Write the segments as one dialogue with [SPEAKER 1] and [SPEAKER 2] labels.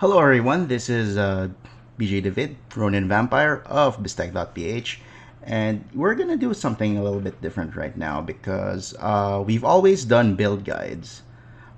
[SPEAKER 1] Hello everyone, this is BJ David, Ronin Vampire of Bistec.ph, and we're gonna do something a little bit different right now because we've always done build guides,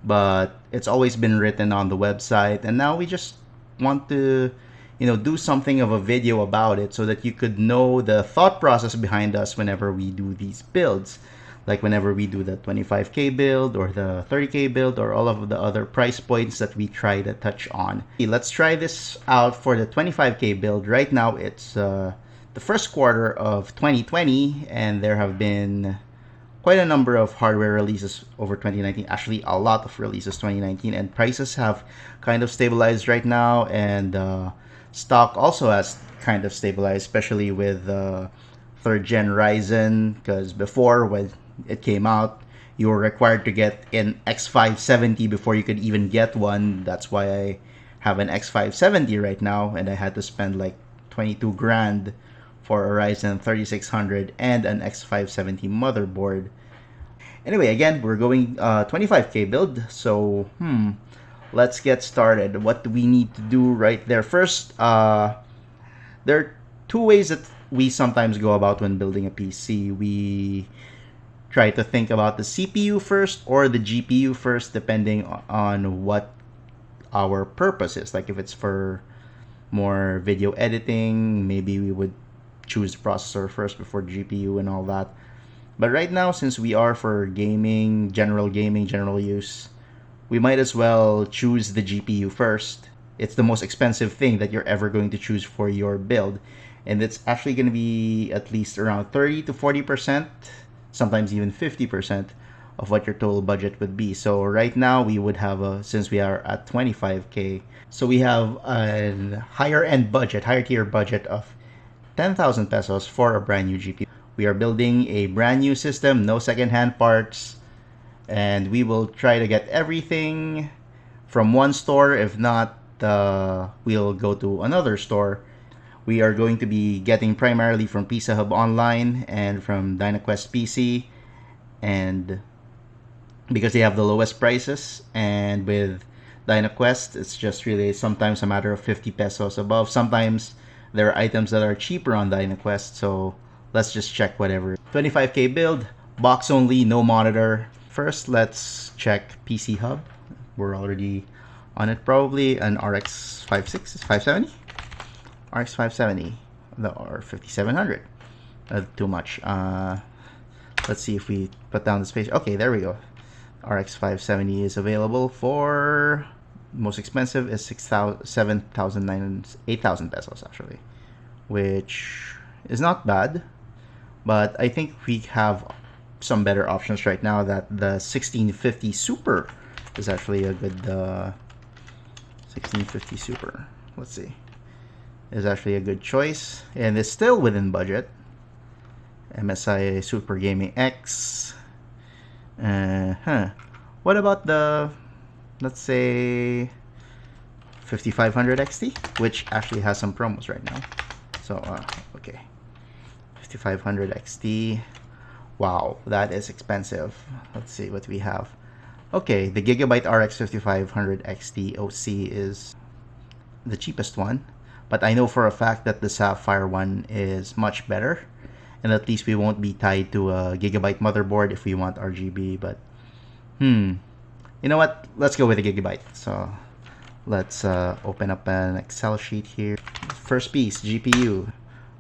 [SPEAKER 1] but it's always been written on the website, and now we just want to, do something of a video about it so that you could know the thought process behind us whenever we do these builds. Like whenever we do the 25K build or the 30K build or all of the other price points that we try to touch on. Let's try this out for the 25K build. Right now it's the first quarter of 2020 and there have been quite a number of hardware releases over 2019, actually a lot of releases 2019, and prices have kind of stabilized right now, and stock also has kind of stabilized, especially with third gen Ryzen, because before when it came out you were required to get an X570 before you could even get one. That's why I have an X570 right now, and I had to spend like 22 grand for a Ryzen 3600 and an X570 motherboard. Anyway, again, we're going 25K build, so let's get started. What do we need to do right there? First, there are two ways that we sometimes go about when building a PC. We try to think about the CPU first or the GPU first, depending on what our purpose is. Like if it's for more video editing, maybe we would choose the processor first before GPU and all that. But right now, since we are for gaming, general use, we might as well choose the GPU first. It's the most expensive thing that you're ever going to choose for your build. And it's actually going to be at least around 30 to 40%, sometimes even 50% of what your total budget would be. So right now we would have since we are at 25K, so we have a higher tier budget of 10,000 pesos for a brand new GPU. We are building a brand new system, no second-hand parts, and we will try to get everything from one store. If not, we'll go to another store. We are going to be getting primarily from Pizza Hub Online and from DynaQuest PC, and because they have the lowest prices, and with DynaQuest, it's just really sometimes a matter of 50 pesos above. Sometimes there are items that are cheaper on DynaQuest, so let's just check whatever. 25K build, box only, no monitor. First, let's check PC Hub. We're already on it, probably an RX 570? RX 570 or 5700. Too much. Let's see if we put down the space. Okay, there we go. RX 570 is available for, most expensive is 8,000 pesos actually, which is not bad. But I think we have some better options right now. That the 1650 Super is actually a good 1650 Super. Let's see, is actually a good choice, and it's still within budget. MSI Super Gaming X. What about the, let's say, 5500 XT, which actually has some promos right now. So okay, 5500 XT. Wow, that is expensive. Let's see what we have. Okay, the Gigabyte RX 5500 XT OC is the cheapest one, but I know for a fact that the Sapphire one is much better, and at least we won't be tied to a Gigabyte motherboard if we want RGB. But you know what, let's go with a Gigabyte. So let's open up an Excel sheet here. First piece, GPU,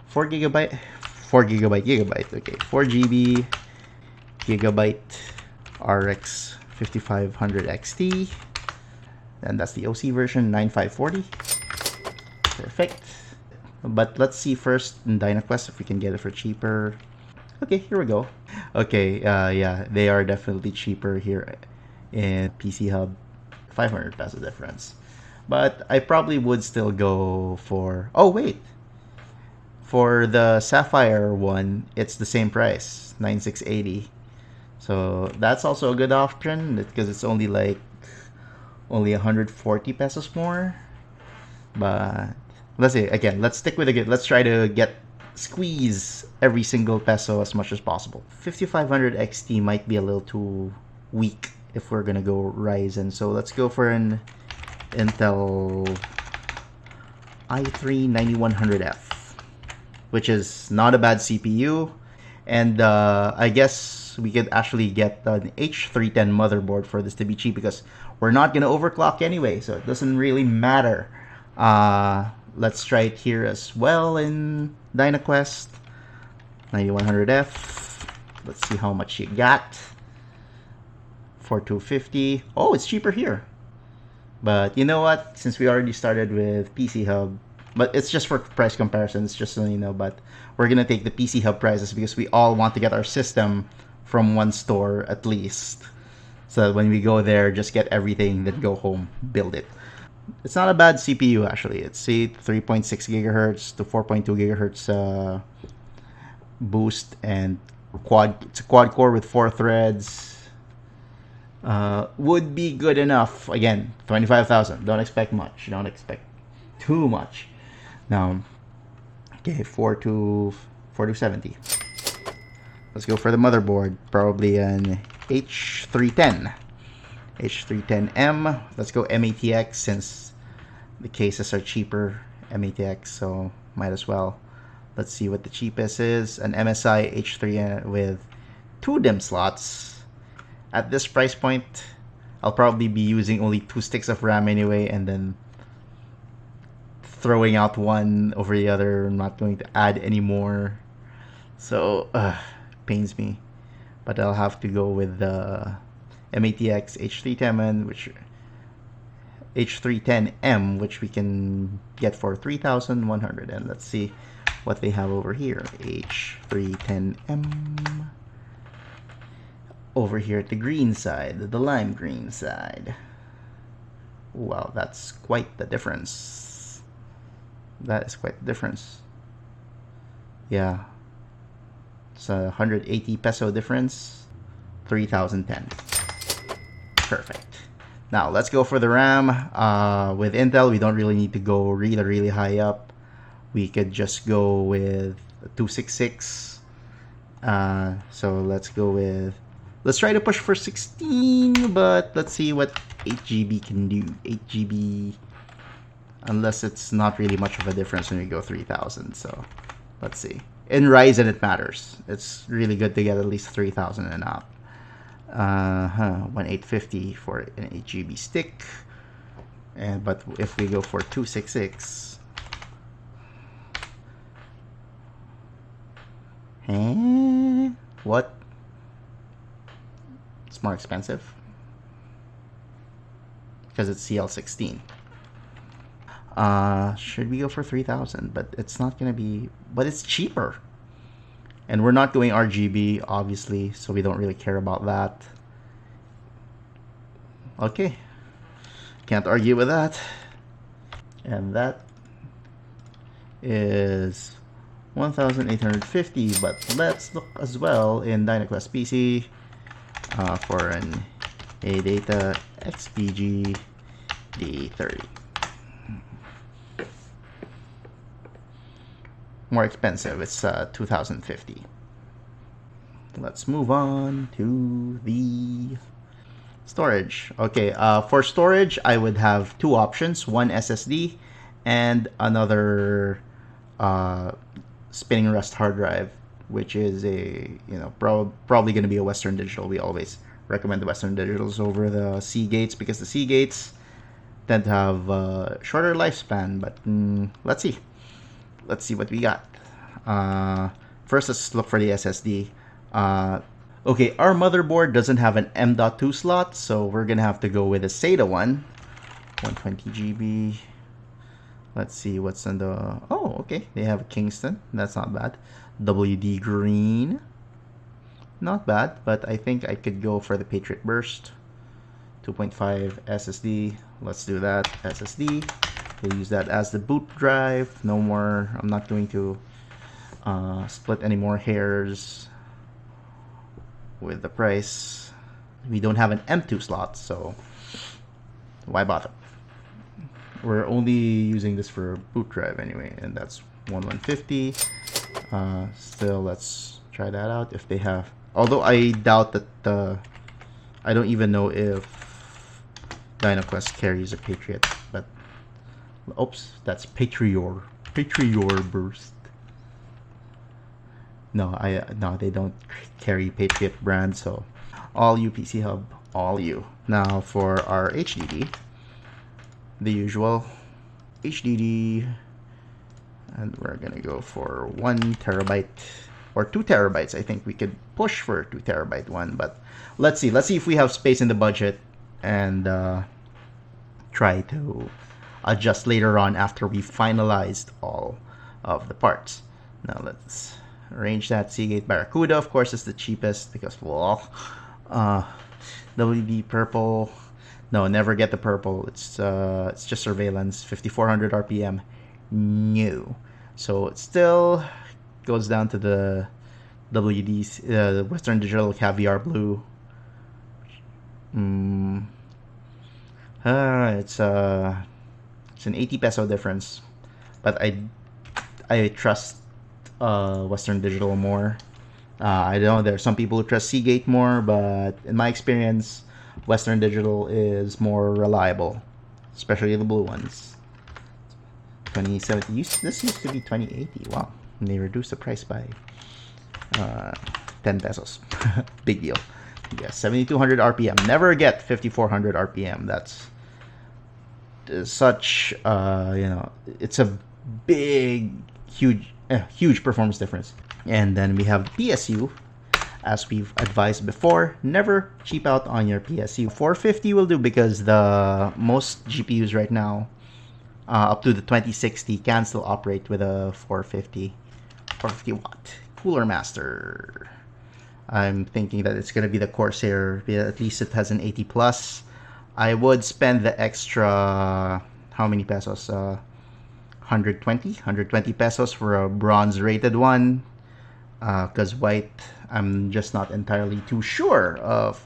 [SPEAKER 1] 4 GB, okay, 4 GB Gigabyte RX 5500 XT, and that's the OC version, 9540. Perfect. But let's see first in DynaQuest if we can get it for cheaper. Okay, here we go. Okay, yeah, they are definitely cheaper here in PC Hub. 500 pesos difference. But I probably would still go for, oh wait, for the Sapphire one, it's the same price, 9680. So that's also a good option because it's only 140 pesos more. But let's see, again, let's stick with it. Let's try to squeeze every single peso as much as possible. 5500 XT might be a little too weak if we're gonna go Ryzen, so let's go for an Intel i3-9100F, which is not a bad CPU. And I guess we could actually get an H310 motherboard for this to be cheap because we're not going to overclock anyway, so it doesn't really matter. Let's try it here as well in DynaQuest 9100F. Let's see how much you got. 4250. Oh, it's cheaper here. But you know what? Since we already started with PC Hub, but it's just for price comparison, it's just so you know, but we're gonna take the PC Hub prices because we all want to get our system from one store at least. So that when we go there, just get everything, then go home, build it. It's not a bad CPU actually. It's a 3.6 gigahertz to 4.2 gigahertz boost, and it's a quad core with 4 threads. Would be good enough. Again, 25,000. Don't expect much. Don't expect too much. Now, okay, 4270. Let's go for the motherboard. Probably an H310. H310M. Let's go M-ATX since the cases are cheaper. M-ATX, so might as well. Let's see what the cheapest is. An MSI H3 with 2 DIMM slots. At this price point, I'll probably be using only 2 sticks of RAM anyway, and then throwing out one over the other. I'm not going to add any more. So, pains me. But I'll have to go with the M-ATX H310M, H310M, which we can get for 3,100. And let's see what they have over here. H310M. Over here at the green side, the lime green side. Wow, that's quite the difference. That is quite the difference. Yeah. It's a 180 peso difference. 3,010. Perfect. Now, let's go for the RAM. With Intel, we don't really need to go really high up. We could just go with 266. So let's go with... Let's try to push for 16, but let's see what 8GB can do. 8GB, unless it's not really much of a difference when we go 3000. So let's see. In Ryzen, it matters. It's really good to get at least 3000 and up. 1850 for an 8GB stick. But if we go for 266, what? It's more expensive because it's CL16. Should we go for 3000? But it's not gonna be, but it's cheaper, and we're not going RGB obviously, so we don't really care about that. Okay, can't argue with that. And that is 1850. But let's look as well in DynaQuest PC for an ADATA XPG D30. More expensive, it's 2050. Let's move on to the storage. Okay, for storage, I would have 2 options: one SSD and another spinning Rust hard drive, which is a, you know, probably going to be a Western Digital. We always recommend the Western Digitals over the Seagates because the Seagates tend to have shorter lifespan. But let's see what we got. First, let's look for the SSD. Okay, our motherboard doesn't have an M.2 slot, so we're gonna have to go with a SATA one. 120GB. Let's see what's in the... Oh, okay, they have a Kingston. That's not bad. WD Green. Not bad, but I think I could go for the Patriot Burst. 2.5 SSD. Let's do that. SSD. We'll use that as the boot drive. No more. I'm not going to split any more hairs with the price. We don't have an M.2 slot, so why bother? We're only using this for boot drive anyway, and that's 1150. Still, let's try that out if they have. Although I doubt that I don't even know if DynaQuest carries a Patriot Oops, that's Patrior. Patrior Burst. No, no, they don't carry Patriot brand, so all you PC Hub, all you. Now for our HDD, the usual HDD, and we're gonna go for 1 TB or 2 TB. I think we could push for a 2 TB one, but let's see if we have space in the budget, and try to adjust later on after we finalized all of the parts. Now let's arrange that. Seagate Barracuda, of course, is the cheapest because, well, WD purple. No, never get the purple. It's just surveillance. 5400 RPM. New. So it still goes down to the WD, Western Digital Caviar Blue. It's an 80 peso difference, but I trust Western Digital more. I know there are some people who trust Seagate more, but in my experience, Western Digital is more reliable, especially the blue ones. 2070. This used to be 2080. Wow, and they reduced the price by 10 pesos. Big deal. Yeah, 7200 RPM. Never get 5400 RPM. That's such it's a big, huge performance difference. And then we have PSU. As we've advised before, never cheap out on your PSU. 450 will do because the most GPUs right now, up to the 2060, can still operate with a 450 watt Cooler Master. I'm thinking that it's going to be the Corsair. At least it has an 80 plus. I would spend the extra, how many pesos? 120 pesos for a bronze rated one. Because white, I'm just not entirely too sure of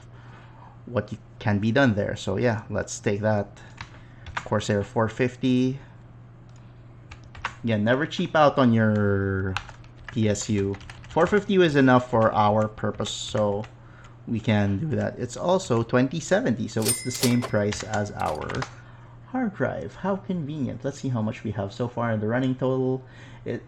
[SPEAKER 1] what can be done there. So yeah, let's take that. Corsair 450. Yeah, never cheap out on your PSU. 450 is enough for our purpose, so we can do that. It's also 2070, so it's the same price as our hard drive. How convenient. Let's see how much we have so far in the running total.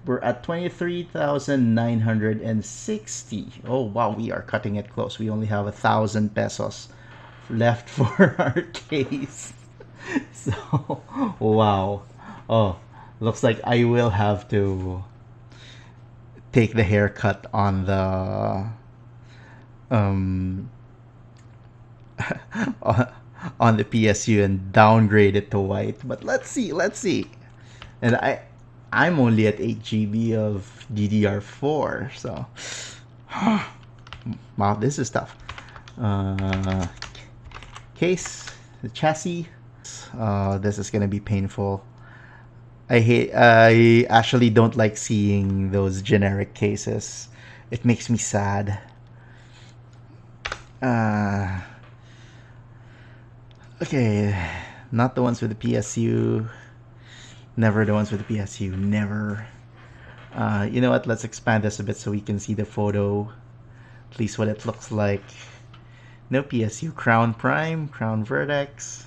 [SPEAKER 1] We're at 23,960. Oh wow, we are cutting it close. We only have 1,000 pesos left for our case. So wow. Oh, looks like I will have to take the haircut on the on the PSU and downgrade it to white. But let's see. And I'm only at 8 GB of DDR4, so wow, this is tough. Case, the chassis. This is gonna be painful. I actually don't like seeing those generic cases. It makes me sad. Okay, not the ones with the PSU. Never the ones with the PSU. Never. You know what? Let's expand this a bit so we can see the photo. At least what it looks like. No PSU. Crown Prime. Crown Vertex.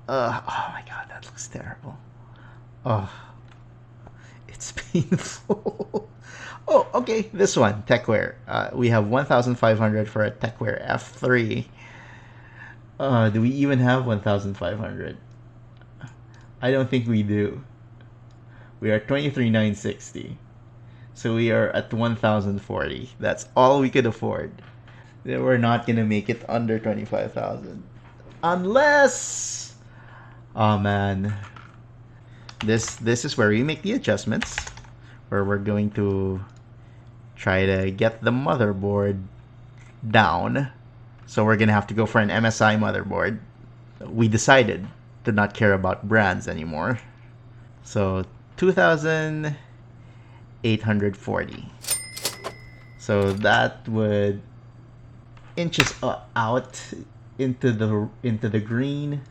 [SPEAKER 1] Oh my god, that looks terrible. Oh, it's painful. Oh, okay, this one, TechWare. We have 1,500 for a TechWare F3. Do we even have 1,500? I don't think we do. We are 23,960. So we are at 1,040. That's all we could afford. We're not gonna make it under 25,000. Unless... Oh man. This is where we make the adjustments, where we're going to try to get the motherboard down. So we're gonna have to go for an MSI motherboard. We decided to not care about brands anymore. So 2,840. So that would inch us out into the green.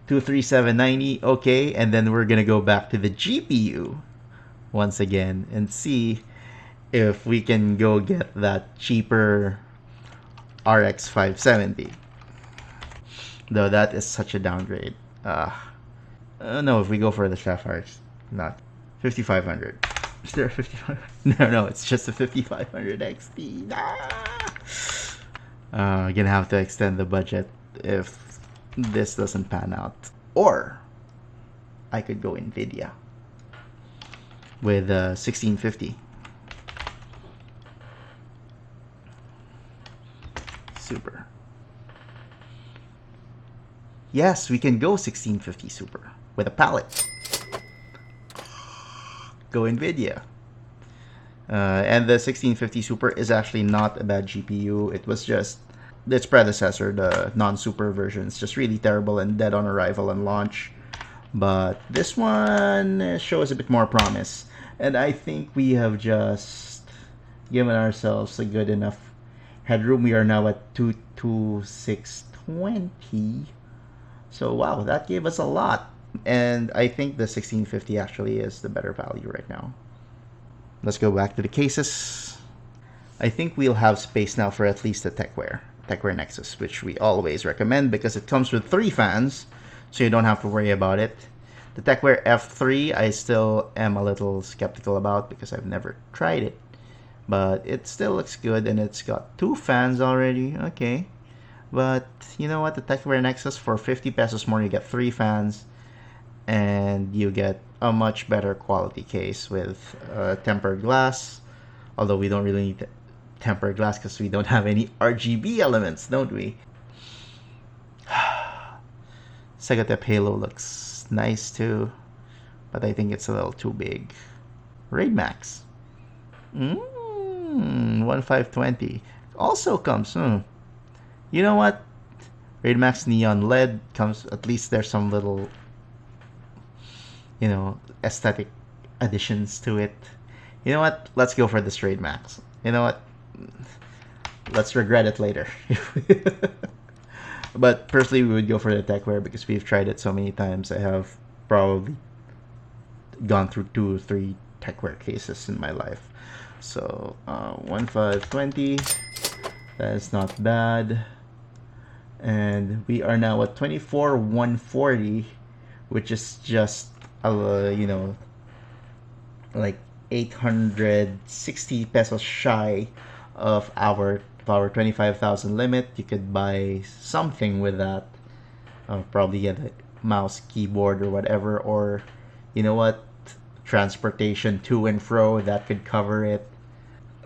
[SPEAKER 1] 23790. Okay, and then we're gonna go back to the GPU once again and see if we can go get that cheaper RX 570. Though that is such a downgrade. No, if we go for the Sapphire, it's not 5500. Is there a 55? No, it's just a 5500 XT. Gonna have to extend the budget if this doesn't pan out. Or I could go Nvidia with 1650 Super. Yes, we can go 1650 Super with a palette. Go Nvidia. And the 1650 Super is actually not a bad GPU. It was just its predecessor, the non-super version. It's just really terrible and dead on arrival and launch. But this one shows a bit more promise. And I think we have just given ourselves a good enough headroom. We are now at 22620. So wow, that gave us a lot. And I think the 1650 actually is the better value right now. Let's go back to the cases. I think we'll have space now for at least the TechWare Nexus, which we always recommend because it comes with 3 fans, so you don't have to worry about it. The TechWare F3 I still am a little skeptical about because I've never tried it, but it still looks good and it's got 2 fans already. Okay, but you know what, the TechWare Nexus, for 50 pesos more you get 3 fans and you get a much better quality case with tempered glass, although we don't really need tempered glass because we don't have any RGB elements, don't we? Segatep Halo looks nice too, but I think it's a little too big. Raid Max 1520 also comes. You know what? Raid Max Neon LED comes, at least there's some little, aesthetic additions to it. You know what? Let's go for this Raid Max. You know what? Let's regret it later. But personally, we would go for the TechWare because we've tried it so many times. I have probably gone through 2 or 3 TechWare cases in my life. So 1520, that is not bad. And we are now at 24140, which is just like 860 pesos shy of our 25,000 limit. You could buy something with that. Probably get a mouse, keyboard, or whatever. Or, you know what? Transportation to and fro, that could cover it.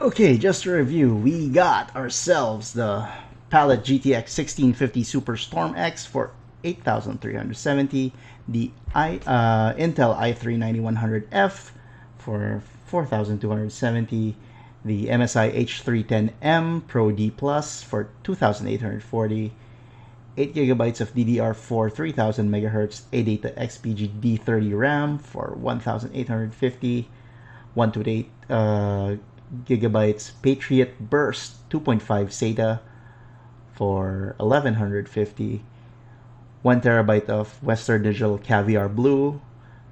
[SPEAKER 1] Okay, just to review, we got ourselves the Palette GTX 1650 Super Storm X for 8,370, the Intel i3 9100F for 4,270, the MSI H310M Pro D Plus for 2,840, 8 gigabytes of DDR4 3000 megahertz ADATA XPG D30 RAM for 1,850, 128 gigabytes Patriot Burst 2.5 SATA for 1,150, 1 terabyte of Western Digital Caviar Blue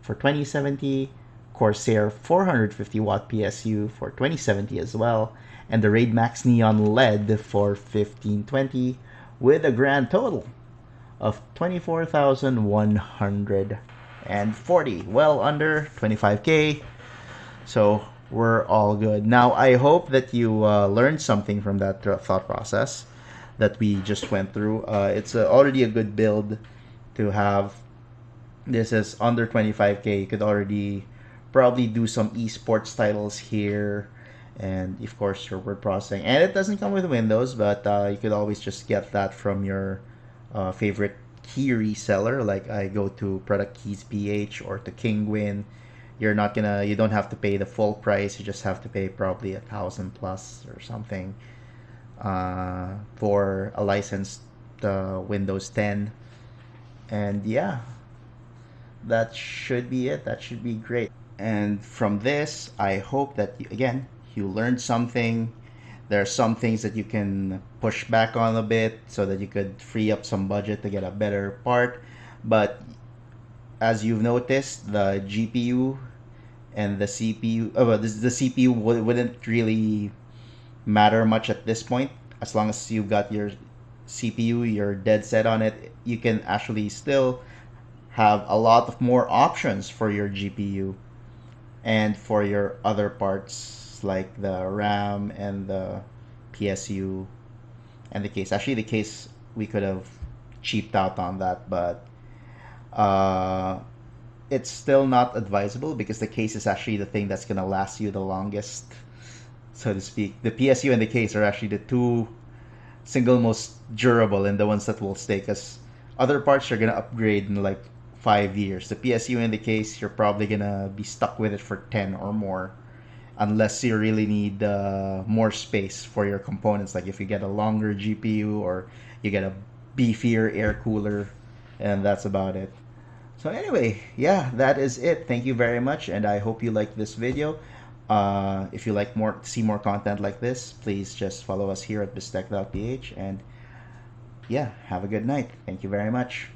[SPEAKER 1] for 2070, Corsair 450 watt PSU for 2070 as well, and the Raid Max Neon LED for 1520, with a grand total of 24,140, well under 25k. So we're all good. Now I hope that you learned something from that thought process that we just went through. It's already a good build to have. This is under 25k. You could already probably do some esports titles here, and of course your word processing. And it doesn't come with Windows, but you could always just get that from your favorite key reseller. Like I go to Product Keys PH or to Kingwin. You don't have to pay the full price. You just have to pay probably 1,000 plus or something for a licensed Windows 10. And yeah, that should be it. That should be great. And from this, I hope that you learned something. There are some things that you can push back on a bit so that you could free up some budget to get a better part. But as you've noticed, the GPU and the CPU, the CPU wouldn't really matter much at this point. As long as you've got your CPU, you're dead set on it, you can actually still have a lot of more options for your GPU and for your other parts like the RAM and the PSU and the case. Actually, the case we could have cheaped out on that, but uh, it's still not advisable because the case is actually the thing that's gonna last you the longest, so to speak. The PSU and the case are actually the two single most durable and the ones that will stay because other parts are gonna upgrade in like 5 years. The PSU in the case, you're probably gonna be stuck with it for 10 or more unless you really need more space for your components, like if you get a longer GPU or you get a beefier air cooler, and that's about it. So anyway, yeah, that is it. Thank you very much, and I hope you like this video. If you like more, see more content like this, please just follow us here at bistec.ph, and yeah, have a good night. Thank you very much.